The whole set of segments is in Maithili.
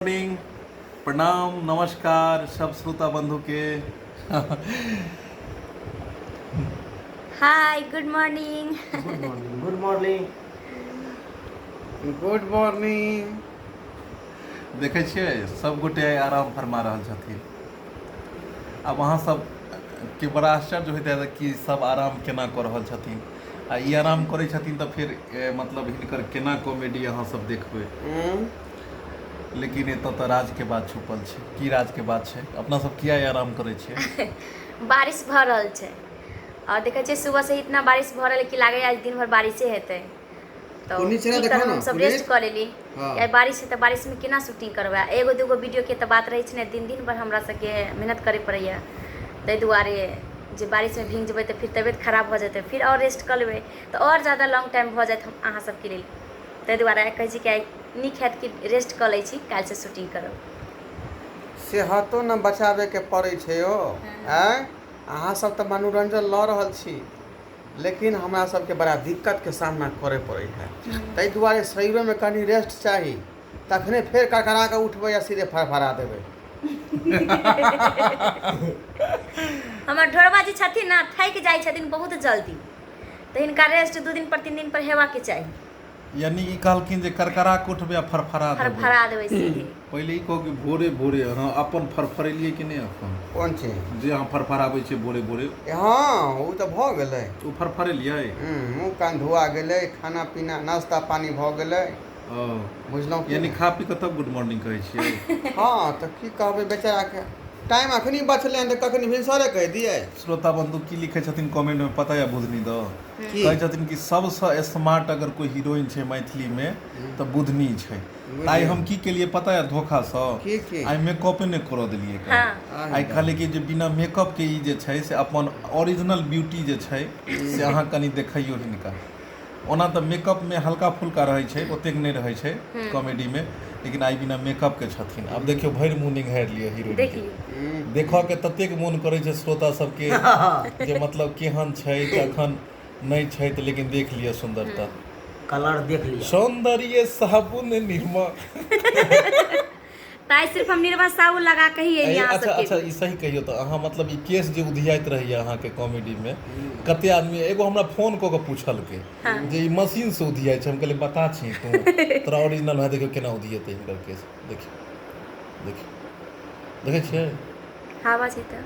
मॉर्निंग। प्रणाम नमस्कार सब श्रोता बंधु के। Hi good morning. Good morning good morning good morning. देखे छियै सब गोटे आइ आराम फरमा रहल छथिन। अब अहाँ सब के बड़ा आश्चर्य होइत है कि सब आराम केना कऽ रहल छथिन। आ ई आराम करै छथिन तऽ फिर मतलब हिनकर केना कॉमेडी अहाँ सब देखबै। लेकिन एतऽ तऽ राज के बात छुपल छै। की राज के बात छै? अपना सब किया आराम करै छियै? बारिश भऽ रहल छै और देखै छियै सुबह से इतना बारिश भऽ रहल है कि लागे आज दिन भर बारिशे हेतै। तो की करब हम सब रेस्ट कऽ लेली। यार बारिश है तऽ बारिश में केना शूटिंग करबै। एगो दूगो वीडियो के तऽ बात रहै छै ने, दिन दिन भर हमरा सबके मेहनत करे पड़ैया। ताहि दुआरे जे बारिश में भीग जेबै तऽ फिर तबियत खराब भऽ जेतै, फिर और रेस्ट कऽ लेबै तऽ और ज़्यादा लॉन्ग टाइम भऽ जायत अहाँ सबके लेल। ताहि दुआरे कहै छी कि आइ नीक हैत कि रेस्ट कऽ लै छी, काल्हि से शूटिंग करब। सेहतो न बचावे के पड़ै छै यौ। अहाँ सब तऽ मनोरंजन लऽ रहल छी, लेकिन हमरा सबके बड़ा दिक्कत के सामना करे पड़ै है। ताहि दुआरे शरीरो में कनि रेस्ट चाही, तखने फेर कड़कड़ा के उठबै या सीधे फड़फड़ा देबै। हमर ढोरबा जी छथिन ना, थाकि जाइ छथिन बहुत जल्दी, तऽ हिनका रेस्ट 2 दिन पर 3 दिन पर हेबाक चाही। यानी ई कहलखिन जे करकरा के उठबै आ फरफरा देबै। फरफरा देबै सीधे। पहिले ई कहू कि भोरे भोरे अहाँ अपन फरफरेलियै कि नहि अपन? कोन चीज जे अहाँ फरफराबै छियै भोरे भोरे? हाँ ओ तऽ भऽ गेलै। ओ फरफरेलियै? मुँह कान धुआ गेलै, खाना पीना नाश्ता पानी भऽ गेलै। बुझलहुँ कि यानी खा पी कऽ तब गुड मॉर्निंग कहै छियै? हाँ तऽ की कहबै बेचारा के, टाइम अखनी बचलै हन तऽ कखनी भिनसरे कहि दियै। श्रोता बंधु की लिखै छथिन कमेंट में पता है बुधनी द? कहै छथिन कि सबसँ स्मार्ट अगर कोई हीरोइन छै मैथिली में तऽ बुधनी छै। आइ हम की केलिए पता है धोखा सँ? आइ मेकअपे नहि करऽ देलियै। आइ खाली कि जे बिना मेकअप के ई जे छै से अपन ओरिजिनल ब्यूटी जे छै से अहाँ कनि देखैयौ हिनका। ओना तऽ मेकअप में हल्का फुल्का रहै छै, ओतेक नहीं रहै छै कॉमेडी में, लेकिन आइ बिना मेकअप के छथिन। अब देखियो भरि मुँह निघारि लिअ हीरो के। देखऽ के ततेक मोन करै छै श्रोता सबके जे मतलब केहन छै तखन नहीं छै तऽ लेकिन देख लिअ सुंदरता, कलर देख लिया। सौंदर्य साबुन निर्मा। ताई सिर्फ हम निर्मा साबुन लगा के ही एलिए अहाँ सबके। अच्छा ई सही कहियो तऽ अहाँ मतलब ई केस जे उधियाइत रहैए अहाँ के कॉमेडी में, कते आदमी एगो हमरा फोन कऽ के पूछलकै जे ई मशीन से उधियाइ छै। हम कहलिए बता छी तू तोरा ओरिजिनल है, देखियो केना उधियेतै हिनकर केस। देखियो देखै छियै? हवा छै तऽ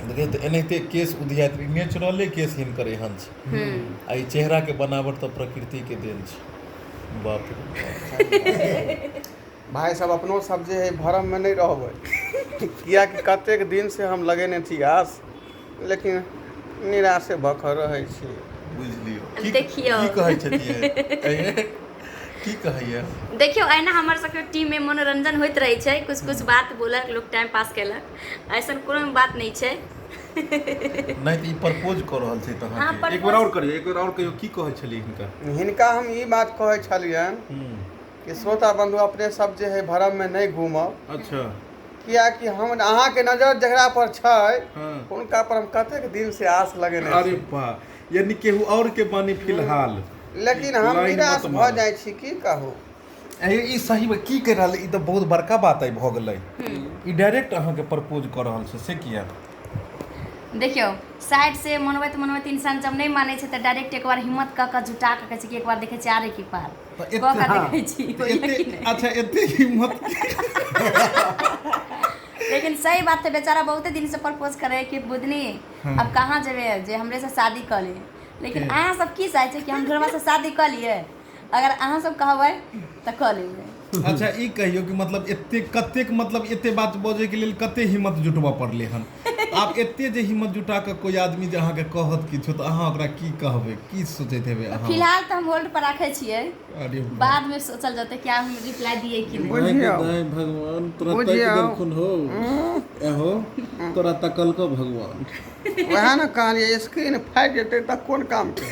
देखिए तऽ एनाहिते केस उधियाइत, नेचुरले केस हिनकर एहन छै। आ ई चेहरा के बनावट तऽ प्रकृति के देन छै। बाप रे भाई सब अपनो सब जे है भरम में नहीं रहबै। कियाकि कतेक दिन से हम लगेने छी आस, लेकिन निराशे भऽ कऽ रहै छी। बुझलियो देखियौ। की कहै छथिन? की कहैया? देखियो एना हमर सबके टीम में मनोरंजन होइत रहै छै, कुछ कुछ बात बोलक, लोग टाइम पास केलक, ऐसा कोनो बात नहीं छै। नहीं तऽ ई प्रपोज कऽ रहल छै तऽ अहाँके एक बेर और करियो, एक बेर और कहियो की कहै छलियै हिनका? हिनका हम ई बात कहै छलियन कि श्रोता बंधु अपने सब जे है भरम में नहीं घूमब। अच्छा। कियाकि हम अहाँ के नजर जकरा पर छै उनका पर हम कतेक दिन से आस लगेने छी। अरे वाह, यानी केहू और के बानी फिलहाल, लेकिन हम निराश भऽ जाइ छी, की कहू। ई सही में की कह रहल? ई तऽ बहुत बड़का बात है भऽ गेलै। ई डायरेक्ट अहाँ के प्रपोज कऽ रहल छै से किया? देखियो साइड से मनबैत मनबैत इंसान जब नहीं माने छै तऽ डायरेक्ट एक बार हिम्मत कऽ के जुटा के कहै छै कि एक बार देखे छी आरे की पार कऽ के देखै छी। अच्छा एते हिम्मत। लेकिन सही बात है, बेचारा बहुते दिन से प्रपोज करे कि बुधनी अब कहाँ जेबे जे हमरे से शादी कर ले। लेकिन अहाँ सब की चाहे छै कि हम ढोरबा से शादी कर लिए? अगर अहाँ सब कहबै तऽ कऽ लेबै। अच्छा ई कहियो कि मतलब एते कतेक मतलब एते बात बजे के लेल कते हिम्मत जुटबऽ पड़लै हन? आब एते जे हिम्मत जुटा के कोई आदमी जे अहाँ के कहत किछो तऽ अहाँ ओकरा की कहबै, की सोचैत हेबै अहाँ? फिलहाल तऽ हम होल्ड पर राखे छियै, बाद में सोचल जेतै कि हम रिप्लाई दिए कि नहीं। भगवान तोरा तक देलखुन हो एहो तोरा तकल को भगवान। वह ना कहलिए स्क्रीन फाटि जेतै तऽ कोन काम के।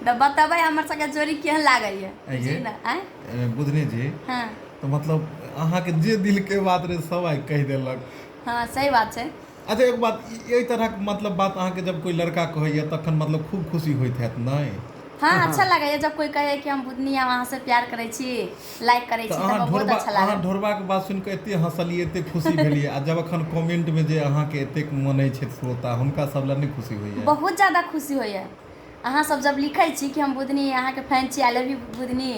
तो बताबै हमर सबके जोड़ी केहन लागैए जी ना? बुधनी जी हाँ तो मतलब अहाँ के जे दिल के बात रहे सब आइ कह देलक। हाँ सही बात छै। अच्छा एक बात, एहि तरह मतलब बात अहाँ के जब कोई लड़का कहैया तखन मतलब खूब खुशी होइत हैत नहीं? हाँ अच्छा लगैए जब कोई कहे कि हम बुधनी अहाँ से प्यार करै छी, लाइक करै छी, तऽ बहुत अच्छा लागल। अहाँ ढोरबाके बात सुनि कऽ एते हँसलियै, एते खुशी भेलियै, आ जब अखन कमेंट में जे अहाँके एतेक मनै छै श्रोता, हुनका सब लए नहि खुशी होइए? बहुत ज्यादा खुशी होइए। अहाँ सब जब लिखै छी कि हम बुधनी अहाँके फैन छी, आई लव यू बुधनी,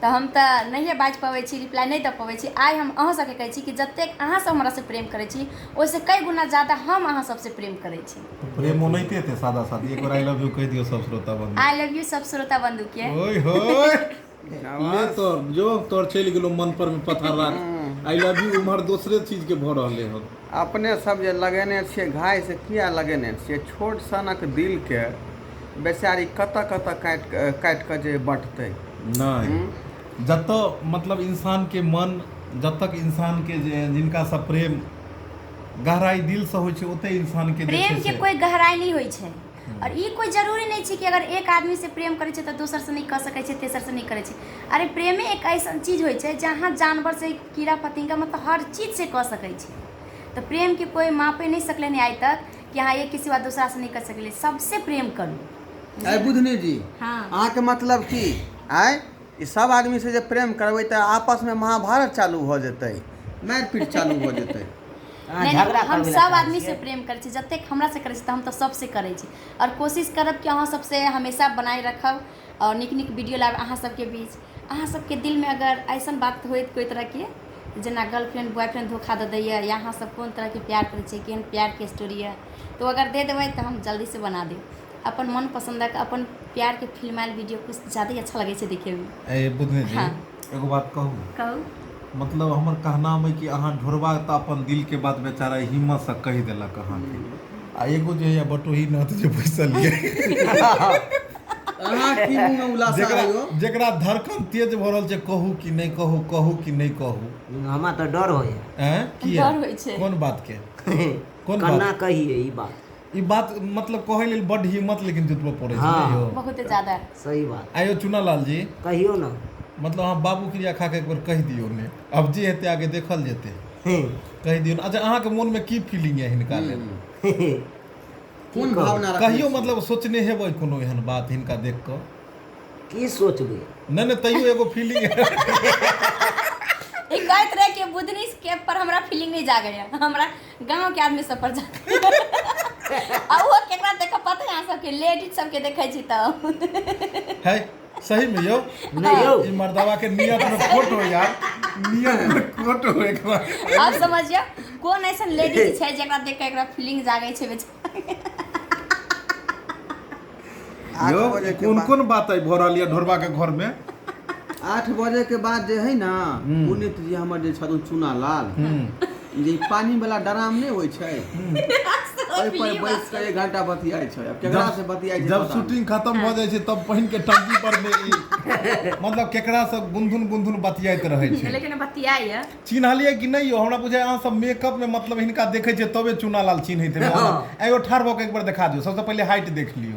तऽ हम तऽ नहिए बाजि पबै छी, रिप्लाई नहि दऽ पबै छी। आइ हम अहाँ सबके कहै छी कि जतेक अहाँ सब हमरा से प्रेम करै छी, ओहिसे कई गुना ज्यादा हम अहाँ सबसे प्रेम करै छी। प्रेम ओनाहिते हेतै सादा सादी, एक बार आई लव यू कहि दियौ सब श्रोता बंधु। आई लव यू सब श्रोता बंधु के। ओए होय ले तोर चलि गेलो मन पर में पत्थर राख। आई लव यू उम्हर दूसरे चीज के भऽ रहले हन। अपने सब जे लगेने छियै घाय से किया लगेने छियै? छोट सनक दिल के बेचारी कतऽ काटि कऽ जे बँटतै नहीं। जतऽ मतलब इंसान के मन, जब तक इंसान के जिनका सब प्रेम गहराई दिल से होइ छै, ओते इंसान के प्रेम के कोई गहराई नहीं होइ छै। और ई कोई जरूरी नहीं छै कि अगर एक आदमी से प्रेम करै छै तऽ दोसर से नहीं कऽ सकै छै, तेसर से नहीं करै छै। अरे प्रेमे एक ऐसा चीज होइ छै जहाँ जानवर से कीड़ा पतिंगा मतलब हर चीज से कऽ सकै छै। तो प्रेम के कोई मापे नहीं सकले नहीं आज तक कि हाँ ये किसी बात दूसरा से नहीं कर सकले, सबसे प्रेम करू। आइ बुधनी जी हाँ अहाँके मतलब की आइ ई सब आदमी से जे प्रेम करबै तऽ आपस में महाभारत चालू हो जेतै, मारपीट चालू हो जेतै। हम सब आदमी से प्रेम करै छी, जतेक हमरा से करै छी हम तो सबसे करै छी। और कोशिश करब कि अहाँ सबसे हमेशा बनाए रखब और नीक नीक वीडियो लाएब अहाँ सबके बीच। अहाँ सबके दिल में अगर ऐसा बात होइत कोई तरह के जेना गर्लफ्रेंड बॉयफ्रेंड धोखा दे दैए, या अहाँ सब कोन तरह के प्यार करै छी, केहन प्यार के स्टोरी है, तो अगर दे देबै तो हम जल्दी से बना देब। अपन मन पसंदक अपन प्यार के फिल्मायल वीडियो कुछ ज़्यादा ही अच्छा लगे छै देखे में। ए बुधनी जी एगो बात कहू। मतलब हमर कहना में कि अहाँ ढोरबा तऽ अपन दिल के बात बेचारा हिम्मत से कहि देलक अहाँके, आ एगो जे है बटोही नाथ जे बैसल ये अहाँ की मुंह में उलासा आइयो? जेकरा धड़कन तेज भ रहल छै, कहू कि नहीं कहू, कहू कि नहीं कहू? हमरा तऽ डर होइए। हैं की डर होइ छै? कोन बात के? कोन कन्ना बात? कहिए ई बात। ई बात मतलब कहै लेल बड हिम्मत लेकिन जुटबो पड़ै छै हाँ। यौ। बहुत ज्यादा सही बात। आइयो चुनालाल जी कहियो ना। मतलब अहाँ बाबू क्रिया खा के एक बार कह दियौ ने, अब जे हेतै आगे देखल जेतै। कह दियौ। अच्छा अहाँके मन में की फीलिंग है हिनका लेल? कोन भावना रखै कहियो छी? मतलब सोचने हेबै कोनो एहन बात हिनका देख कऽ? की सोचबै? नहीं तैयो एगो फीलिंग है। ई कहैत रहे कि बुधनी के पर हमरा फीलिंग नहीं जागैया, हमरा गांव के आदमी सब पर जागैया। आ वो केकरा देख पता है अहाँ सबके लेडीज सबके देखै छी तऽ है सही में यो? नहीं यो। ई मर्दावा के नियत में खोट हो यार, नियत में खोट हो एक बार। आप समझिए कौन ऐसा लेडीज छै जेकरा देख के एकरा फीलिंग जागै छै बेचारा। यो कोन बात है भऽ रहल यऽ ढोरबा के घर में? 8 बजे के बाद जे है ना पुनीत जी हमर जे छथुन चुनालाल, जे पानी वाला ड्राम नहीं होइ छै, ओइ पर बैस के 1 घंटा बतियाइ छै। अब केकरा से बतियाइ छै? जब शूटिंग खत्म भ जाइ छै तब पहिन के टंकी पर में मतलब केकरा से गुनधुन बतियाइत रहै छै। लेकिन बतियाइ है चिन्हलिए कि नहीं यो? हमरा बुझाय अहाँ सब मेकअप में मतलब हिनका देखै छै तबे चुनालाल चिन्हैत हेबै। एगो ठाढ़ भऽ के एक बार देखा दियौ, सबसे पहले हाइट देख लियौ।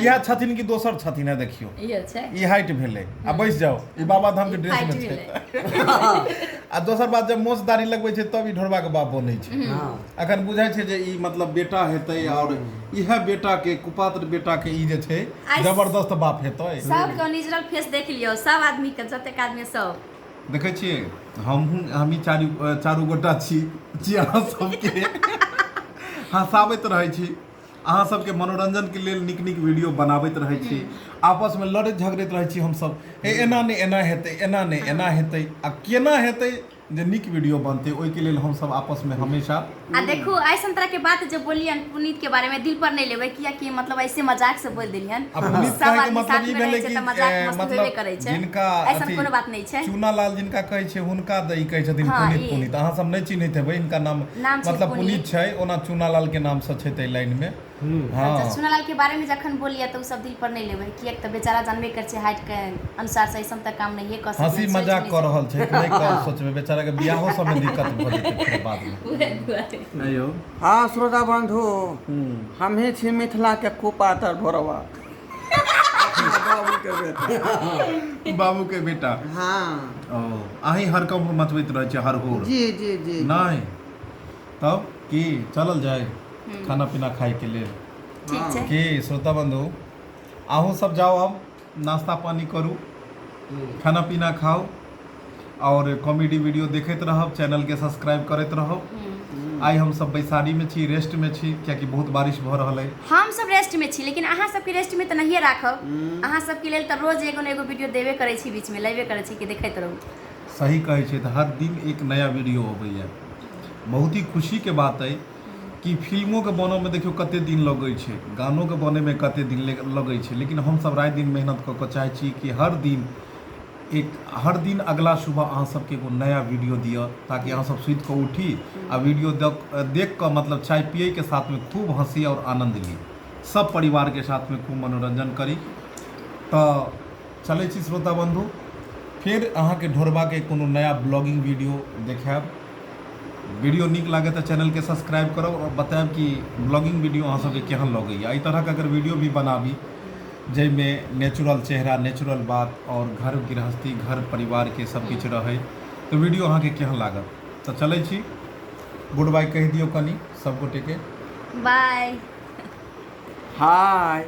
इएह छथिन कि दोसर छथिन? है देखियो ये छै, ई हाइट भेलै। आ बैस जाओ, ई बाबा धाम के ड्रेस में छै। आ दोसर बात जब मोछ दाढ़ी लगबै छै तब ई ढोरबा के बाप बनै छै। अखन बुझाय छै जे ई मतलब बेटा हेतै, और इहे बेटा के कुपात्र बेटा के ई जे छै जबरदस्त बाप हेतै। सब के ओरिजिनल फेस देख लियो, सब आदमी के जतेक आदमी सब देखै छियै। हमही चारू गोटा छी जे अहाँ सबके हंसाबैत रहै छी, अहाँ सबके मनोरंजन के लेल नीक नीक वीडियो बनाबैत रहै छी, आपस में लड़ैत झगड़ैत रहै छी हमसब। एना नहीं एना हेतै, एना नहीं एना हेतै, आ केना हेतै जे नीक वीडियो बनतै, ओहिके लेल हमसब आपस में हमेशा। आ देखो ऐसा तरह के बात जो बोलियन पुनीत के बारे में दिल पर नहीं लेबै, किया कि मतलब ऐसे मजाक से बोल देलियन। पुनीत सब कहे के आदमी मतलब साथ ई में भेलै रहै छै कि तऽ मजाक मस्ती होबे करै छै। जिनका ऐसा कोनो बात नहीं छै। चुनालाल जिनका कहै छै हुनका दई कहै छथिन हाँ, पुनीत। अहाँ सब नहीं चिन्हैत हेबै, इनका नाम नाम छै मतलब पुनीत। पुनीत छै, ओना चुनालाल के नाम से छै तै लाइन में। हाँ चुनालाल के बारे में जखन बोलिए तो सब दिल पर नहीं लेबै, किया कि बेचारा जानबे कर छै हाइट के अनुसार से ऐसा तक काम नहीं कर सकते। हंसी मजाक कर रहल छै, नहीं कर सोचबे बेचारा के बियाहो सब में दिक्कत भ जेतै फिर बाद में। अयो हाँ श्रोता बंधु, हमही छी मिथिला के कुपात्र ढोरबा। बाबू के बेटा। हाँ ओ अहीं हरकम मचबैत रहै छै हर होर? जी जी जी नहीं तब की चलल जाए खाना पीना खाए के लेल? ठीक छै की श्रोता बंधु अहूँ सब जाओ अब नाश्ता पानी करू, खाना पीना खाओ और कॉमेडी वीडियो देखते रहब, चैनल के सब्सक्राइब करते रहब। आई हम सब बैसारी में छी, रेस्ट में छी, कियाकि बहुत बारिश भ रहल है। हम सब रेस्ट में छी, लेकिन अहाँ सबके रेस्ट में तो नहीं राखब। अहाँ सबके लेल तो रोज एगो न एगो वीडियो देबे करे छी, बीच में लेबे करे छी कि देखैत रहू। सही कहे छै, हर दिन एक नया वीडियो अबैया। बहुत ही खुशी के बात है कि फिल्मों के बनने में देखियो कते दिन लगे छै, गानों के बने में कते दिन लगे छै, लेकिन हम सब रात दिन मेहनत क के चाहे छी कि हर दिन अगला सुबह अहाँ सबके एगो नया वीडियो दिया, ताकि अहाँ सब सुति कऽ उठी आ वीडियो देख कऽ मतलब चाय पिए के साथ में खूब हंसी और आनंद ली, सब परिवार के साथ में खूब मनोरंजन करी। तो चलै छी श्रोता बंधु, फिर अहाँ के ढोरबा के कोनो नया ब्लॉगिंग वीडियो देखाब। वीडियो नीक लागे तो चैनल के सब्सक्राइब करब और बताएब कि ब्लॉगिंग वीडियो अहाँ सबके केहन लगैया। एहि तरह के अगर वीडियो भी बनाबी जैमें नेचुरल चेहरा, नेचुरल बात और घर गृहस्थी, घर परिवार के सब किछु रहे, तो वीडियो अहाँ के केहन लागत। तो चलै छी, गुड बाय कह दियो कनी सब गोटे के। बाय। हाय।